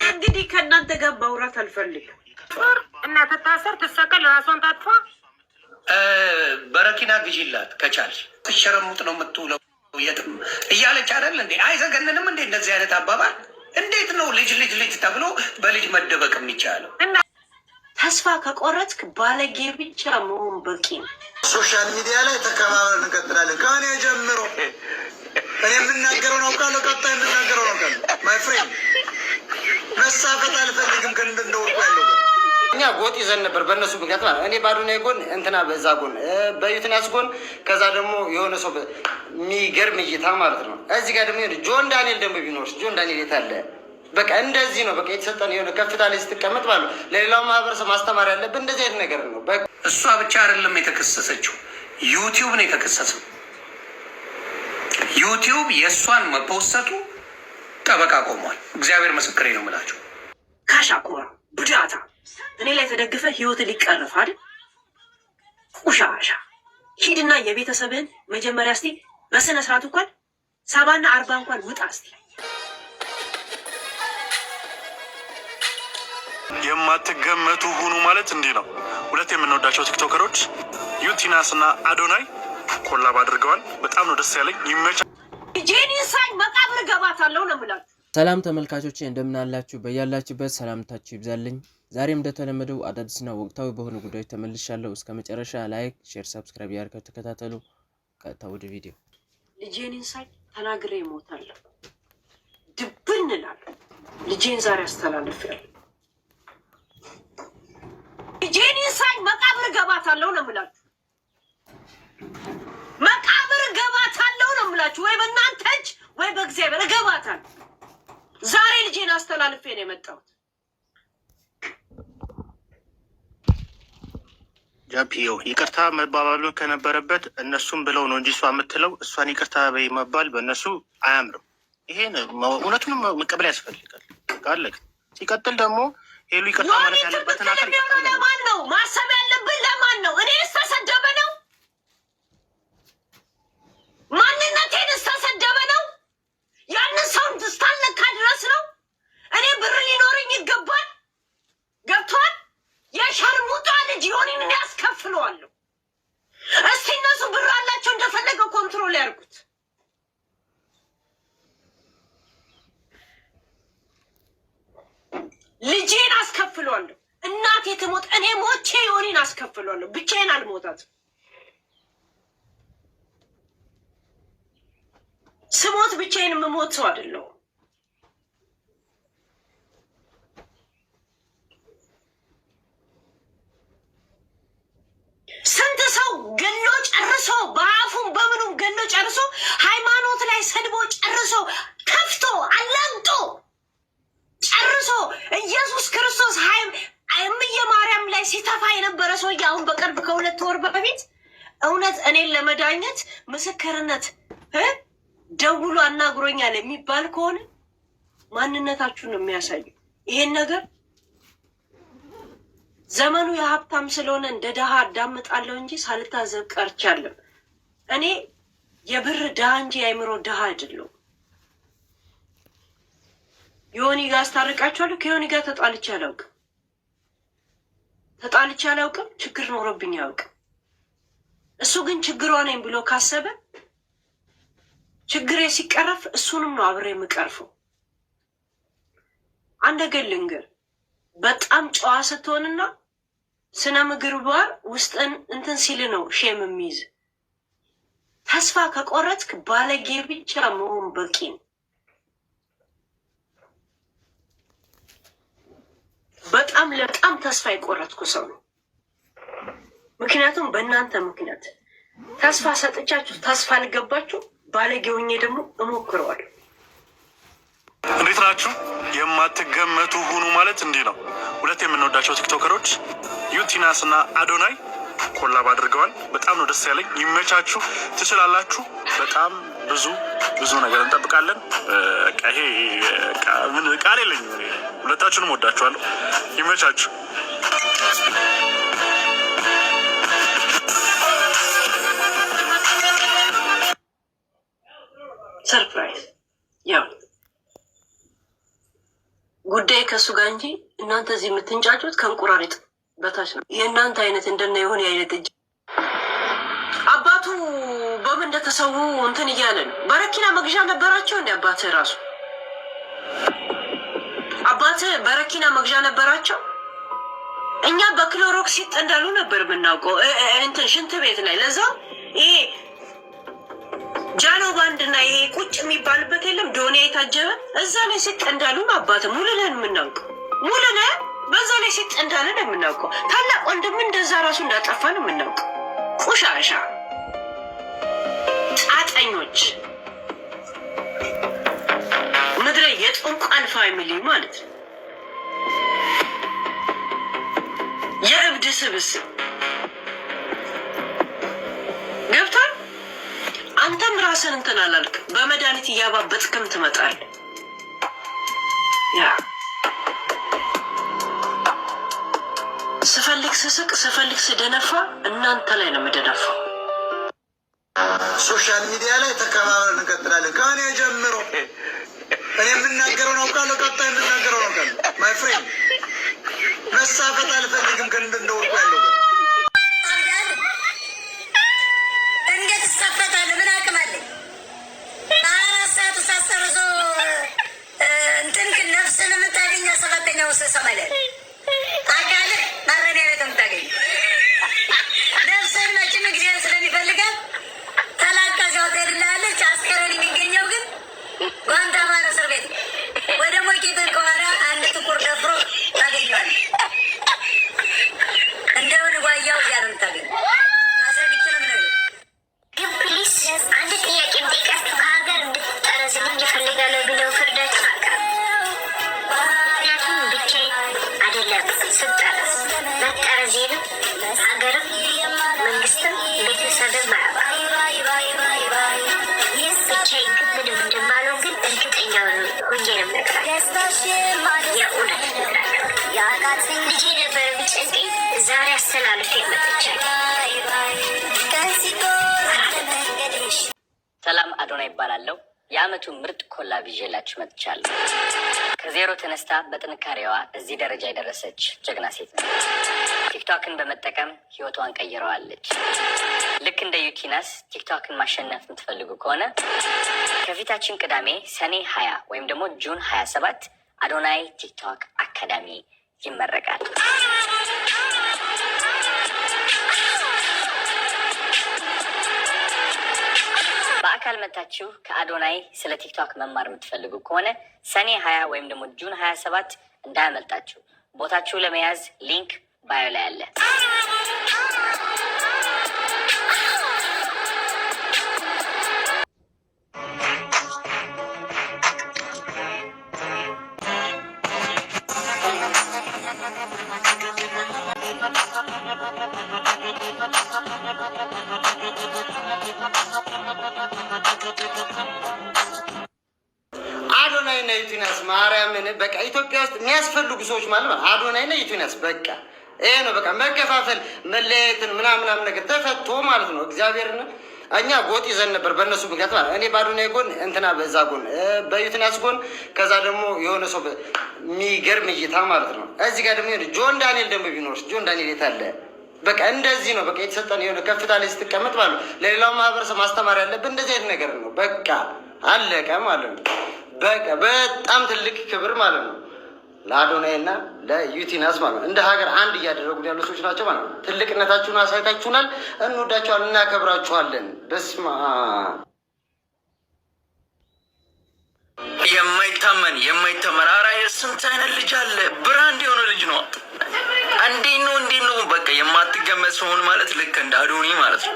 እንግዲህ ከእናንተ ጋር ማውራት አልፈልግም። እና ትታሰር ትሰቀል ራሷን ታጥፋ በረኪና ግዢላት ከቻልሽ። ትሸረሙጥ ነው የምትውለው የትም እያለች አይደል እንዴ? አይዘገንንም እንዴ? እንደዚህ አይነት አባባል እንዴት ነው ልጅ ተብሎ በልጅ መደበቅ የሚቻለው? ተስፋ ከቆረጥክ ባለጌ ብቻ መሆን በቂ ነው። ሶሻል ሚዲያ ላይ ተከባብረን እንቀጥላለን። ከእኔ ጀምሮ እኔ የምናገረው ነው ቃል ቀጣይ የምናገረው ነው ቃል ማይ ፍሬንድ መሳፈጥ አልፈልግም። እንደወርቁ ያለው እኛ ጎጥ ይዘን ነበር በእነሱ ምክንያት ማለት እኔ ባዶናይ ጎን እንትና በዛ ጎን በዩትናስ ጎን ከዛ ደግሞ የሆነ ሰው የሚገርም እይታ ማለት ነው። እዚህ ጋር ደግሞ ጆን ዳንኤል ደግሞ ቢኖርስ ጆን ዳንኤል የታለ? በቃ እንደዚህ ነው። በቃ የተሰጠን የሆነ ከፍታ ላይ ስትቀመጥ ማለት ለሌላው ማህበረሰብ ማስተማር ያለብን እንደዚህ አይነት ነገር ነው። እሷ ብቻ አይደለም የተከሰሰችው፣ ዩቲዩብ ነው የተከሰሰው። ዩቲዩብ የእሷን መፖሰቱ ጠበቃ ቆሟል። እግዚአብሔር ምስክሬ ነው የምላቸው። ካሻኮራ ቡዳታ እኔ ላይ ተደግፈ ህይወት ሊቀርፍ አይደል? ቁሻሻ ሂድና የቤተሰብህን መጀመሪያ እስቲ በስነ ስርዓት እንኳን 70 እና 40 እንኳን ውጣ እስቲ። የማትገመቱ ሁኑ ማለት እንዲህ ነው። ሁለት የምንወዳቸው ቲክቶከሮች ዩቲናስ እና አዶናይ ኮላብ አድርገዋል። በጣም ነው ደስ ያለኝ። ይመቻ ጄኒሳይ መቃብር ገባታለሁ ነው የምላችሁ። ሰላም ተመልካቾቼ እንደምን አላችሁ? በያላችሁበት ሰላምታችሁ ይብዛልኝ። ዛሬም እንደተለመደው አዳዲስና ወቅታዊ በሆኑ ጉዳዮች ተመልሻለሁ። እስከ መጨረሻ ላይክ፣ ሼር፣ ሰብስክራይብ ያርጋችሁ ተከታተሉ። ቀጥታ ወደ ቪዲዮ። ልጄንሳይ ተናግሬ እሞታለሁ፣ ድብን እላለሁ። ልጄን ዛሬ አስተላልፌያለሁ። ልጄንሳይ መቃብር ገባታለሁ ነው የምላችሁ። መቃብር ገባታለሁ ነው የምላችሁ። ወይ በእናንተ እጅ ወይ በእግዚአብሔር እገባታለሁ። ዛሬ ልጄን አስተላልፌ ነው የመጣሁት። ጃፒዮ ይቅርታ መባባሉን ከነበረበት እነሱም ብለው ነው እንጂ እሷ የምትለው እሷን ይቅርታ በይ መባል በእነሱ አያምርም። ይሄን እውነቱንም መቀበል ያስፈልጋል። ቃለቅ ሲቀጥል ደግሞ ሄሉ ይቅርታ ማለት ያለበትን አካል ለማን ነው ማሰብ ያለብን? ለማን ነው? እኔ እስተሰደበ ነው ማንነቴን እስተሰደበ ነው ያንን ሰው እስካልነካ ድረስ ነው። እኔ ብር ሊኖረኝ ይገባል። ገብቷል? የሸርሙጣ ልጅ ዮኒን ያስከፍለዋለሁ። እስቲ እነሱ ብር አላቸው እንደፈለገ ኮንትሮል ያርጉት። ልጄን አስከፍለዋለሁ። እናቴ ትሞት እኔ ሞቼ ዮኒን አስከፍለዋለሁ። ብቻዬን አልሞታትም። ስሞት ብቻዬን የምሞት ሰው አይደለሁም። ስንት ሰው ገሎ ጨርሶ በአፉም በምኑም ገሎ ጨርሶ ሃይማኖት ላይ ሰድቦ ጨርሶ ከፍቶ አላግጦ ጨርሶ ኢየሱስ ክርስቶስ እምዬ ማርያም ላይ ሲተፋ የነበረ ሰውዬ አሁን በቅርብ ከ2 ወር በፊት እውነት እኔን ለመዳኘት ምስክርነት ደውሎ አናግሮኛል የሚባል ከሆነ ማንነታችሁን ነው የሚያሳዩ። ይሄን ነገር ዘመኑ የሀብታም ስለሆነ እንደ ድሃ አዳምጣለሁ እንጂ ሳልታዘብ ቀርቻለሁ። እኔ የብር ድሃ እንጂ የአእምሮ ድሃ አይደለሁም። ዮኒ ጋር አስታርቃችኋለሁ። ከዮኒ ጋር ተጣልቼ አላውቅም። ችግር ኖሮብኝ አያውቅም። እሱ ግን ችግሯ ነኝ ብሎ ካሰበ ችግሬ ሲቀረፍ እሱንም ነው አብሬ የምቀርፈው። አንድ ነገር ልንገር፣ በጣም ጨዋ ስትሆንና ስነ ምግባር ውስጥን እንትን ሲል ነው ሼም የሚይዝ። ተስፋ ከቆረጥክ ባለጌ ብቻ መሆን በቂ ነው። በጣም ተስፋ የቆረጥኩ ሰው ነው። ምክንያቱም በእናንተ ምክንያት ተስፋ ሰጥቻችሁ ተስፋ አልገባችሁ። ባለጌ ሆኜ ደግሞ እሞክረዋለሁ። እንዴት ናችሁ? የማትገመቱ ሁኑ ማለት እንዲህ ነው። ሁለት የምንወዳቸው ቲክቶከሮች ዩቲናስ እና አዶናይ ኮላብ አድርገዋል። በጣም ነው ደስ ያለኝ። ይመቻችሁ፣ ትችላላችሁ። በጣም ብዙ ነገር እንጠብቃለን። ይሄ ምን ቃል የለኝም። ሁለታችሁንም ወዳችኋለሁ። ይመቻችሁ። ሰርፕራይዝ ያው ጉዳይ ከእሱ ጋር እንጂ እናንተ እዚህ የምትንጫጩት ከእንቁራሪት በታች ነው። የእናንተ አይነት እንደና የሆነ አይነት እጅ አባቱ በምን እንደተሰዉ እንትን እያለ ነው። በረኪና መግዣ ነበራቸው እንደ አባትህ ራሱ አባትህ በረኪና መግዣ ነበራቸው። እኛ በክሎሮክስ ይጠንዳሉ ነበር የምናውቀው እንትን ሽንት ቤት ላይ። ለዛው ይሄ ጃኖ ባንድና ይሄ ቁጭ የሚባልበት የለም ዶኒያ የታጀበ እዛ ላይ ሲጠንዳሉ አባትህ ሙሉነን የምናውቀው ሙሉነን በዛ ላይ ሲጠንዳሉ ነው የምናውቀው። ታላቅ ወንድም እንደዛ ራሱ እንዳጠፋ ነው የምናውቀው። ቆሻሻ ጣጠኞች ምድረ የጥንቋን ፋሚሊ ማለት ነው። የእብድ ስብስብ ገብቷል። አንተም ራስን እንትን አላልክ፣ በመድኃኒት እያባበጥክም ትመጣለህ። ያ ስፈልግ ስስቅ ስፈልግ ስደነፋ እናንተ ላይ ነው የምደነፋው። ሶሻል ሚዲያ ላይ ተከባብረን እንቀጥላለን። ከእኔ ጀምሮ እኔ የምናገረውን አውቃለሁ፣ ቀጣይ የምናገረውን አውቃለሁ። ማይ ፍሬንድ መሳፈጥ አልፈልግም። እንደወርቁ ያለው እንዴት እሳፈጣለሁ? ምን አቅም አለኝ? በአራት ሰዓት ሳሰርዞ እንትን ነፍስን የምታገኘ ሰባተኛ ውስጥ ሰማለን አካል ማረሚያ ቤት የምታገኝ ነፍስን መቼም እግዚአብሔር ስለሚፈልጋል ተላቃ ሲያወጣ ሄድላለች። አስከሬን የሚገኘው ግን ጓንታናሞ እስር ቤት ወደ ሞቂትን ከኋላ አንድ ጥቁር ደፍሮ ታገኘዋል። እንደውን ጓያው እያለ የምታገኝ አስረግቼ ነው ምነው። ግን ፕሊስ አንድ ጥያቄ እንዲቀርብ ከሀገር እንድትጠረዝልኝ እፈልጋለሁ ብለው ፍርዳችሁ አቅርብ። ምክንያቱም ብቻዬን አይደለም ስጠረዝ መጠረዜንም ሀገርም መንግስትም ቤተሰብም አያውቅም። ብቻዬን ግን ምንም እንደማለው ግን እርግጠኛ ሆኜ ነው የምነግራችሁ። የእውነት እነግራለሁ። ልጄ ነበር የሚጨንቀኝ ዛሬ አስተላልፌ መጥቻለሁ። ሰላም አዶና ይባላለሁ። የአመቱ ምርጥ ኮላብ ይዤላችሁ መጥቻለሁ። ከዜሮ ተነስታ በጥንካሬዋ እዚህ ደረጃ የደረሰች ጀግና ሴት ነው። ቲክቶክን በመጠቀም ህይወቷን ቀይረዋለች። ልክ እንደ ዩቲናስ ቲክቶክን ማሸነፍ የምትፈልጉ ከሆነ ከፊታችን ቅዳሜ ሰኔ 20 ወይም ደግሞ ጁን 27 አዶናይ ቲክቶክ አካዳሚ ይመረቃል። በአካል መታችሁ ከአዶናይ ስለ ቲክቶክ መማር የምትፈልጉ ከሆነ ሰኔ 20 ወይም ደግሞ ጁን 27 እንዳያመልጣችሁ። ቦታችሁ ለመያዝ ሊንክ ባዮ ላይ አለ። አዶናይ እና ዩቲናስ ማርያምን በቃ ኢትዮጵያ ውስጥ የሚያስፈልጉ ሰዎች ማለት ነው። አዶናይ እና ዩቲናስ በቃ ይሄ ነው በቃ መከፋፈል፣ መለያየትን ምናምን ነገር ተፈቶ ማለት ነው። እግዚአብሔርን እኛ ጎጥ ይዘን ነበር በእነሱ ምክንያት ማለት እኔ በአዶናይ ጎን እንትና በዛ ጎን በዩቲናስ ጎን ከዛ ደግሞ የሆነ ሰው የሚገርም እይታ ማለት ነው። እዚህ ጋር ደግሞ ጆን ዳንኤል ደግሞ ቢኖርስ ጆን ዳንኤል የት አለ? በቃ እንደዚህ ነው በቃ የተሰጠን የሆነ ከፍታ ላይ ስትቀመጥ ማለት ነው። ለሌላው ማህበረሰብ ማስተማር ያለብን እንደዚህ አይነት ነገር ነው። በቃ አለቀ ማለት ነው። በቃ በጣም ትልቅ ክብር ማለት ነው ለአዶናይ እና ለዩቲናስ ማለት ነው። እንደ ሀገር አንድ እያደረጉ ያሉ ሰዎች ናቸው ማለት ነው። ትልቅነታችሁን አሳይታችሁናል። እንወዳችኋለን፣ እናከብራችኋለን። በስመ አብ የማይተመን ኧረ ስንት አይነት ልጅ አለ። ብራንድ የሆነ ልጅ ነው። እንዴት ነው በቃ የማትገመት ሰሆን ማለት ልክ እንደ አዶኒ ማለት ነው።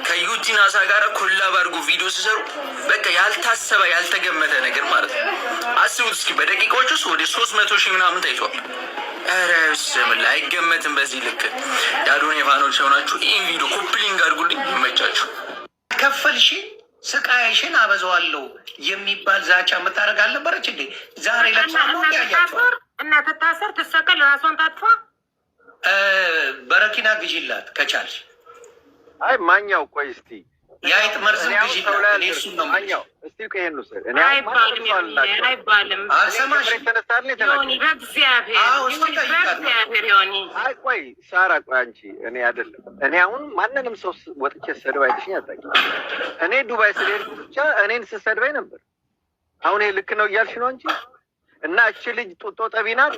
ከዩቲናሳ ጋር ኮላብ አድርጎ ቪዲዮ ሲሰሩ በቃ ያልታሰበ ያልተገመተ ነገር ማለት ነው። አስቡት እስኪ በደቂቃዎች ውስጥ ወደ 300,000 ምናምን ታይቷል። ኧረ ስም አይገመትም። በዚህ ልክ የአዶኒ ፋኖች ሆናችሁ ይህን ቪዲዮ ኮፕሊንግ አድርጉልኝ፣ ይመቻችሁ። ከፈልሽ ስቃይሽን አበዛዋለሁ የሚባል ዛቻ የምታደርግ አልነበረች እንዴ? ዛሬ ለያያቸዋል እና ትታሰር ትሰቀል ራሷን ታጥፋ በረኪና ግዢላት ከቻልሽ። አይ ማኛው ቆይ እስቲ የአይጥ መርዝም ግዢ እሱን ነው እስቲ ይሄን ውሰድ። እኔ አይባልም አልሰማሽ ቆይ ሳራ ቆይ አንቺ እኔ አይደለም እኔ አሁን ማንንም ሰው ወጥቼ ሰድብ አይተሽኝ አታውቂም። እኔ ዱባይ ስለሄድኩ ብቻ እኔን ስሰድበኝ ነበር። አሁን ይሄ ልክ ነው እያልሽ ነው እንጂ እና እቺ ልጅ ጡጦ ጠቢ ናት።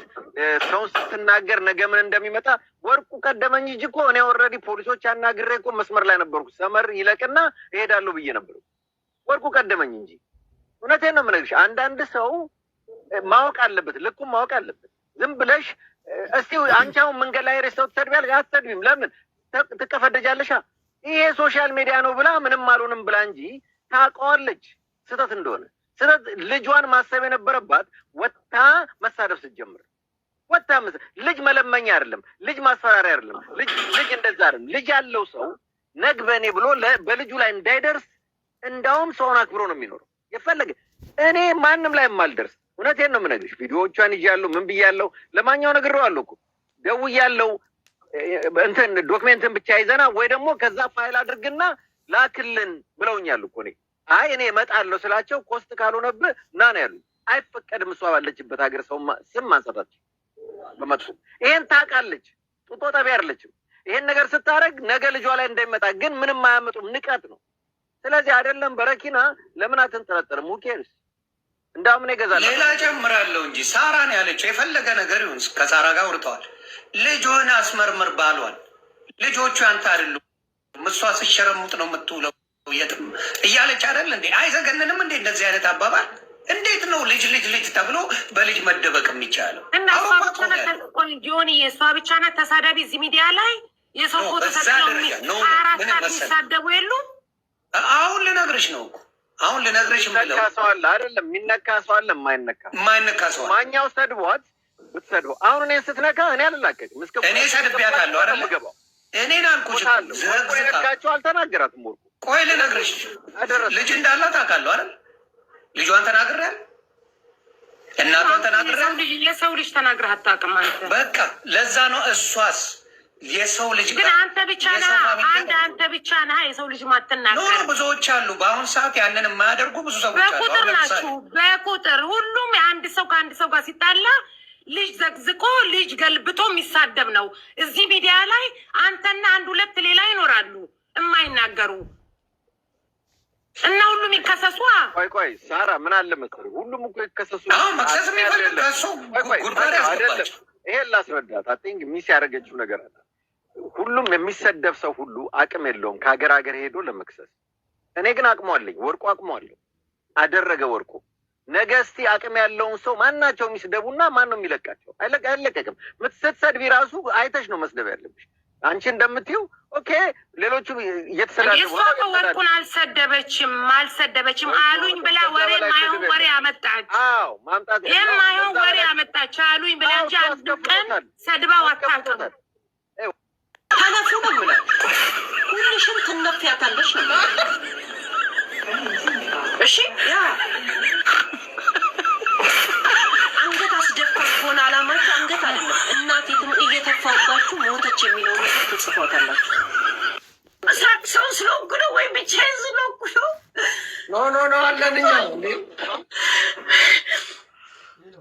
ሰውን ስትናገር ነገ ምን እንደሚመጣ ወርቁ ቀደመኝ እንጂ እኮ እኔ ኦልሬዲ ፖሊሶች አናግሬ እኮ መስመር ላይ ነበርኩ። ሰመር ይለቅና እሄዳለሁ ብዬ ነበር። ወርቁ ቀደመኝ እንጂ እውነቴን ነው የምነግርሽ። አንዳንድ ሰው ማወቅ አለበት፣ ልኩም ማወቅ አለበት። ዝም ብለሽ እስቲ አንቺ አሁን መንገድ ላይ ሬስተው ትሰድቢያለሽ። አትሰድቢም። ለምን ትቀፈደጃለሻ? ይሄ ሶሻል ሚዲያ ነው ብላ ምንም አልሆንም ብላ እንጂ ታውቀዋለች ስህተት እንደሆነ። ስህተት ልጇን ማሰብ የነበረባት ወታ መሳደብ ስትጀምር ወታ ልጅ መለመኛ አይደለም፣ ልጅ ማስፈራሪያ አይደለም። ልጅ እንደዛ አይደለም። ልጅ ያለው ሰው ነግበኔ ብሎ በልጁ ላይ እንዳይደርስ እንዳውም ሰውን አክብሮ ነው የሚኖረው። የፈለገ እኔ ማንም ላይ የማልደርስ እውነቴን ነው የምነግርሽ። ቪዲዮዎቿን ይዣለሁ፣ ምን ብያለሁ፣ ለማንኛው ነግሬዋለሁ እኮ ደውያለሁ። እንትን ዶክሜንትን ብቻ ይዘና ወይ ደግሞ ከዛ ፋይል አድርግና ላክልን ብለውኛል እኮ እኔ አይ እኔ እመጣለሁ ስላቸው ኮስት ካልሆነብህ ና ነው ያሉኝ። አይፈቀድም እሷ ባለችበት ሀገር ሰው ስም ማንሳታቸው በመጥፎ ይሄን ታውቃለች። ጡጦ ጠቢ አይደለችም። ይሄን ነገር ስታደርግ ነገ ልጇ ላይ እንዳይመጣ ግን ምንም አያመጡም፣ ንቀት ነው። ስለዚህ አይደለም በረኪና ለምን አትንጠረጠርም? ሙኬርስ እንዳውም እኔ እገዛለሁ ሌላ ጨምራለሁ እንጂ ሳራን ያለችው የፈለገ ነገር ይሁን ከሳራ ጋር አውርተዋል። ልጇን አስመርምር ባሏል። ልጆቹ አንተ አይደሉም። እሷ ስሸረሙጥ ነው የምትውለው የትም እያለች አይደል እንዴ? አይዘገንንም እንዴ እንደዚህ አይነት አባባል? እንዴት ነው ልጅ ተብሎ በልጅ መደበቅ የሚቻለው? እና ጆኒ የእሷ ብቻ ናት ተሳዳቢ እዚህ ሚዲያ ላይ የሰው ፎቶ የሚሳደቡ የሉም። አሁን ልነግርሽ ነው እኮ አሁን ልነግርሽ የሚነካ ሰው አለ አይደለም? የሚነካ ሰው አለ፣ የማይነካ ሰው አለ። ማኛው ሰድቧት ብትሰድበው አሁን እኔን ስትነካ እኔ አልላቀቅም። እኔ ሰድቤያታለሁ አይደል? ገባው እኔን አልኩሽ ነካቸው አልተናገራትም። ወርቁ ቆይ ልነግርሽ ልጅ እንዳላት አውቃለሁ አይደል? ልጇን ተናግሬያለሁ፣ እናቷን ተናግሬያለሁ። የሰው ልጅ ተናግረህ አታውቅም አንተ። በቃ ለዛ ነው እሷስ የሰው ልጅ ግን አንተ ብቻ ነህ አንተ ብቻ ነህ የሰው ልጅ ማትናገር። ብዙዎች አሉ በአሁኑ ሰዓት ያንን የማያደርጉ ብዙ ሰዎች አሉ። በቁጥር ናችሁ፣ በቁጥር ሁሉም አንድ ሰው ከአንድ ሰው ጋር ሲጣላ ልጅ ዘግዝቆ ልጅ ገልብጦ የሚሳደብ ነው። እዚህ ሚዲያ ላይ አንተና አንድ ሁለት ሌላ ይኖራሉ የማይናገሩ እና ሁሉም ይከሰሱ። ቆይ ሳራ ምን አለ መሰለኝ፣ ሁሉም እኮ ይከሰሱ። መክሰስ የሚፈልግ ከሱ ጉድጓድ ያስገባቸው። ይሄን ላስረዳት። አይ ቲንክ ሚስ ያደረገችው ነገር አለ። ሁሉም የሚሰደብ ሰው ሁሉ አቅም የለውም ከሀገር ሀገር ሄዶ ለመክሰስ። እኔ ግን አቅሙ አለኝ። ወርቁ አቅሙ አለው አደረገ ወርቁ። ነገ እስቲ አቅም ያለውን ሰው ማናቸው የሚስደቡና ማን ነው የሚለቃቸው? አይለቀቅም። ስትሰድቢ ራሱ አይተሽ ነው መስደብ ያለብሽ። አንቺ እንደምትይው ኦኬ፣ ሌሎቹ እየተሰዳደቡ ወርቁን አልሰደበችም አሉኝ ብላ ወሬ ማይሆን ወሬ አመጣች። አዎ ማምጣት የማይሆን ወሬ አመጣች አሉኝ ብላ እንጂ አንድ ቀን ሰድባው አታውቅም። ተነፉ ነው የምለው። ሁልሽም ትነፊያታለሽ ነው። እሺ ያ አንገት አስደፋች ሆነ አላማችሁ አንገት አይደለም። እናቴትም እየተፋባችሁ ሞተች የሚለውን ነገር ትጽፏታላችሁ። ሰው ስለሆንኩ ነው ወይ ብቻዬን ስለሆንኩ ነው? ኖ አለን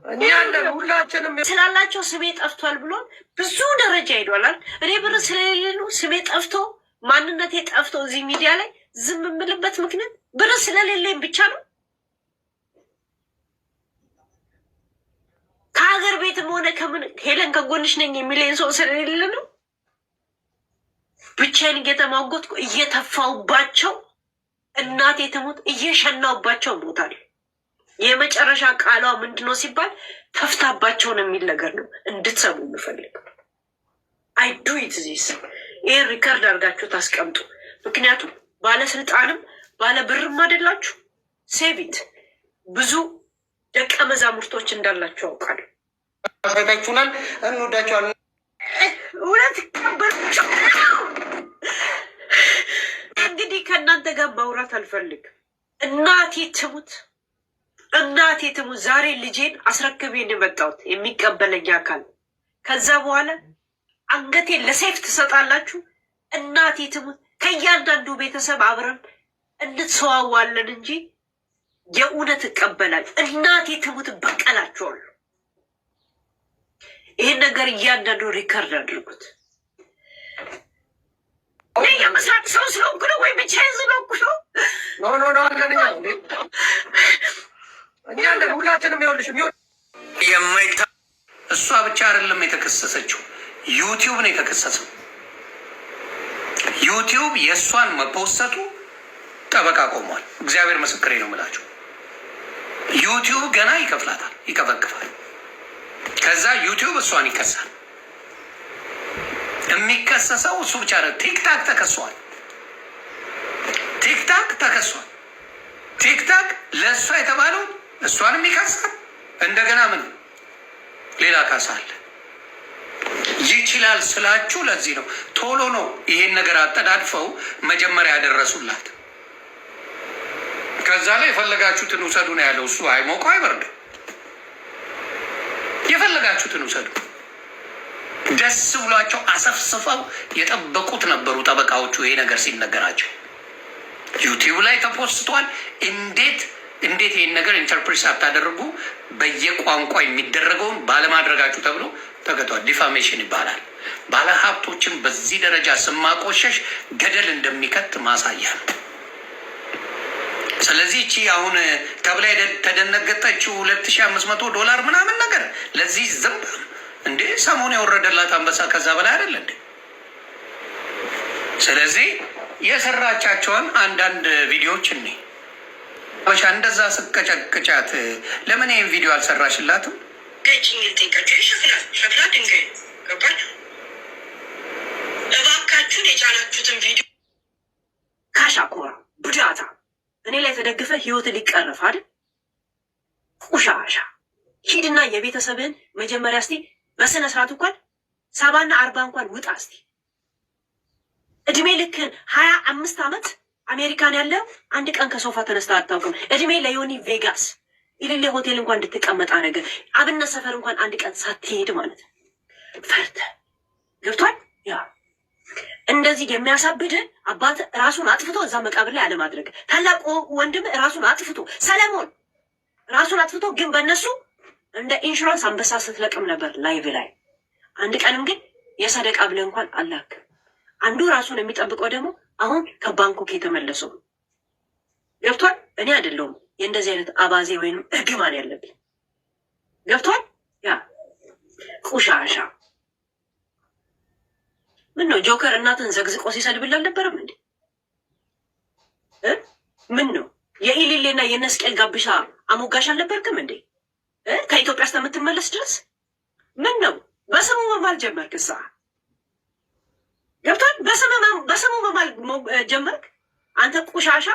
እኛ አለን ሁላችንም ስላላቸው ስሜ ጠፍቷል ብሎ ብዙ ደረጃ ሄዷላል። እኔ ብር ስለሌለ ነው ስሜ ጠፍቶ ማንነቴ ጠፍቶ እዚህ ሚዲያ ላይ ዝም የምልበት ምክንያት ብር ስለሌለኝ ብቻ ነው። ከሀገር ቤትም ሆነ ከምን ሄለን ከጎንሽ ነኝ የሚለኝ ሰው ስለሌለ ነው። ብቻዬን እየተሟጎትኩ እየተፋውባቸው እናቴ ትሙት እየሸናውባቸው ሞታል። የመጨረሻ ቃሏ ምንድነው ሲባል ተፍታባቸውን የሚል ነገር ነው እንድትሰሙ የምፈልግ። አይ ዱ ኢት ዚስ ይህ ሪከርድ አድርጋችሁ ታስቀምጡ። ምክንያቱም ባለስልጣንም ባለ ብርም አይደላችሁ። ሴቪት ብዙ ደቀ መዛሙርቶች እንዳላችሁ ያውቃሉ። ሳይታችሁናል፣ እንወዳችኋለን። እውነት ይቀበላችሁ። እንግዲህ ከእናንተ ጋር ማውራት አልፈልግም። እናቴ ትሙት ዛሬ ልጄን አስረክቤን የመጣሁት የሚቀበለኝ አካል። ከዛ በኋላ አንገቴን ለሴፍ ትሰጣላችሁ። እናቴ ትሙት ከእያንዳንዱ ቤተሰብ አብረን እንተዋዋለን እንጂ የእውነት እቀበላችሁ እናቴ ትሙት በቀላችኋለሁ። ይሄን ነገር እያንዳንዱ ሪከርድ አድርጉት። እኔ የምስራቅ ሰው ስለሆንኩ ነው ወይ ብቻዬን ስለሆንኩ ነው? ኖ አለንኛ እኛ እንደ ሁላችንም ይኸውልሽ የማይታ እሷ ብቻ አይደለም የተከሰሰችው፣ ዩቲዩብ ነው የተከሰሰው። ዩቲዩብ የእሷን መፖሰቱ ጠበቃ ቆሟል። እግዚአብሔር ምስክሬ ነው የምላቸው። ዩቲዩብ ገና ይከፍላታል፣ ይከፈክፋል። ከዛ ዩቲዩብ እሷን ይከሳል። የሚከሰሰው እሱ ብቻ ነው። ቲክታክ ተከሷል። ቲክታክ ተከሷል። ቲክታክ ለእሷ የተባለው እሷንም ይከሳል። እንደገና ምን ሌላ ካሳ አለ። ይችላል ስላችሁ ለዚህ ነው ቶሎ ነው ይሄን ነገር አጠዳድፈው መጀመሪያ ያደረሱላት። ከዛ ላይ የፈለጋችሁትን ውሰዱ ነው ያለው። እሱ አይሞቀው አይበርደው፣ የፈለጋችሁትን ውሰዱ። ደስ ብሏቸው አሰፍስፈው የጠበቁት ነበሩ ጠበቃዎቹ። ይሄ ነገር ሲነገራቸው ዩቲዩብ ላይ ተፖስቷል። እንዴት ይህን ነገር ኢንተርፕሬት ሳታደርጉ በየቋንቋ የሚደረገውን ባለማድረጋችሁ ተብሎ ተገቷል። ዲፋሜሽን ይባላል። ባለሀብቶችን በዚህ ደረጃ ስም ማቆሸሽ ገደል እንደሚከት ማሳያ ነው። ስለዚህ እቺ አሁን ተብላ ተደነገጠችው $2500 ምናምን ነገር ለዚህ ዝም እንዴ ሰሞኑ የወረደላት አንበሳ ከዛ በላይ አይደለ እንዴ? ስለዚህ የሰራቻቸውን አንዳንድ ቪዲዮዎች እኔ በሻ እንደዛ ስቀጨቅጫት ለምን ይህን ቪዲዮ አልሰራሽላትም? ሸክላ ድንጋይ ገባችሁ? እባካችሁን የጫናችሁትን ቪዲዮ ካሻኮራ ቡዳታ እኔ ላይ ተደግፈ ህይወት ሊቀረፍ አይደል? ቁሻሻ ሂድና የቤተሰብህን መጀመሪያ እስቲ በስነ ስርዓት እንኳን 70 እና 40 እንኳን ውጣ እስቲ። እድሜ ልክን 25 ዓመት አሜሪካን ያለው አንድ ቀን ከሶፋ ተነስታ አታውቅም። እድሜ ለዮኒ ቬጋስ ኢሊሌ ሆቴል እንኳን እንድትቀመጣ ነገር አብነት ሰፈር እንኳን አንድ ቀን ሳትሄድ ማለት ነው። ፈርተ ገብቷል። ያ እንደዚህ የሚያሳብድ አባት ራሱን አጥፍቶ እዛ መቃብር ላይ አለማድረግ፣ ታላቁ ወንድም ራሱን አጥፍቶ ሰለሞን ራሱን አጥፍቶ ግን በእነሱ እንደ ኢንሹራንስ አንበሳ ስትለቅም ነበር ላይቭ ላይ። አንድ ቀንም ግን የሰደቃ ብለህ እንኳን አላክ። አንዱ ራሱን የሚጠብቀው ደግሞ አሁን ከባንኮክ የተመለሰው ገብቷል። እኔ አይደለሁም የእንደዚህ አይነት አባዜ ወይም እርግማን ያለብኝ ገብቷል። ያ ቁሻሻ ምን ነው ጆከር እናትን ዘግዝቆ ሲሰድብል አልነበረም እንዴ? ምን ነው የኢሊሌና የነስቄል ጋብሻ አሞጋሽ አልነበርክም እንዴ? ከኢትዮጵያ እስከምትመለስ ድረስ ምን ነው በስሙ መማል ጀመርክሳ? ገብቷል። በስሙ መማል ጀመርክ አንተ ቁሻሻ፣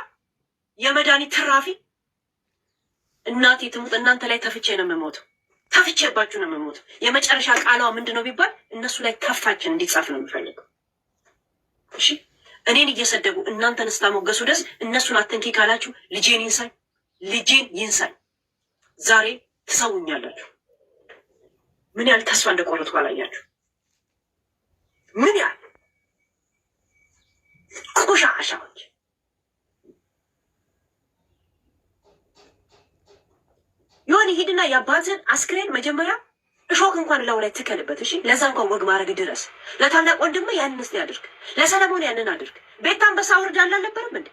የመድኃኒት ትራፊ። እናቴ ትሙት እናንተ ላይ ተፍቼ ነው የምሞተው። ተፍቼባችሁ ነው የምሞተው። የመጨረሻ ቃሏ ምንድን ነው ቢባል እነሱ ላይ ተፋችን እንዲጻፍ ነው የምፈልገው። እሺ እኔን እየሰደቡ እናንተን ስታሞገሱ ድረስ እነሱን አትንኪ ካላችሁ ልጄን ይንሳኝ። ዛሬ ትሰውኛላችሁ። ምን ያህል ተስፋ እንደቆረጥኩ አላያችሁ? ምን ያህል ቆሻሻዎች። የሆነ ሂድና የአባትን አስክሬን መጀመሪያ እሾክ እንኳን ላው ላይ ትከልበት። እሺ ለዛ እንኳን ወግ ማድረግ ድረስ ለታላቅ ወንድም ያንን እስቲ አድርግ፣ ለሰለሞን ያንን አድርግ። ቤት አንበሳ አውርዳላ አልነበረም እንዴ?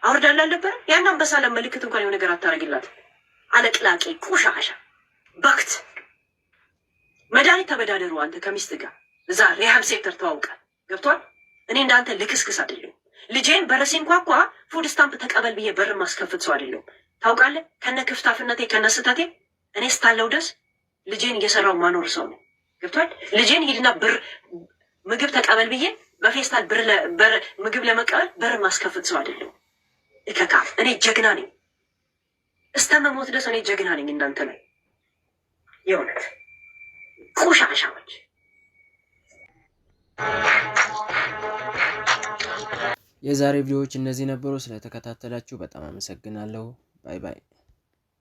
አውርዳላ አልነበረም? ያን አንበሳ ለመልክት እንኳን የሆነ ነገር አታረግላት። አለቅላቂ ቁሻሻ በክት መድኃኒት ተበዳደሩ። አንተ ከሚስት ጋር እዛ ሪሃብ ሴክተር ተዋውቀ ገብቷል። እኔ እንዳንተ ልክስክስ አይደለሁም። ልጄን በር ሲንኳኳ ፉድ ስታምፕ ተቀበል ብዬ በር ማስከፍት ሰው አይደለሁም። ታውቃለህ? ከነ ክፍታፍነቴ ከነ ስህተቴ እኔ ስታለው ድረስ ልጄን እየሰራው ማኖር ሰው ነው። ገብቷል። ልጄን ሂድና ብር ምግብ ተቀበል ብዬ በፌስታል ምግብ ለመቀበል በር ማስከፍት ሰው አይደለሁም። እከካ እኔ ጀግና ነኝ። እስተመሞት ድረስ እኔ ጀግና ነኝ። እናንተ ላይ የእውነት ቆሻሻዎች። የዛሬ ቪዲዮዎች እነዚህ ነበሩ። ስለተከታተላችሁ በጣም አመሰግናለሁ። ባይ ባይ።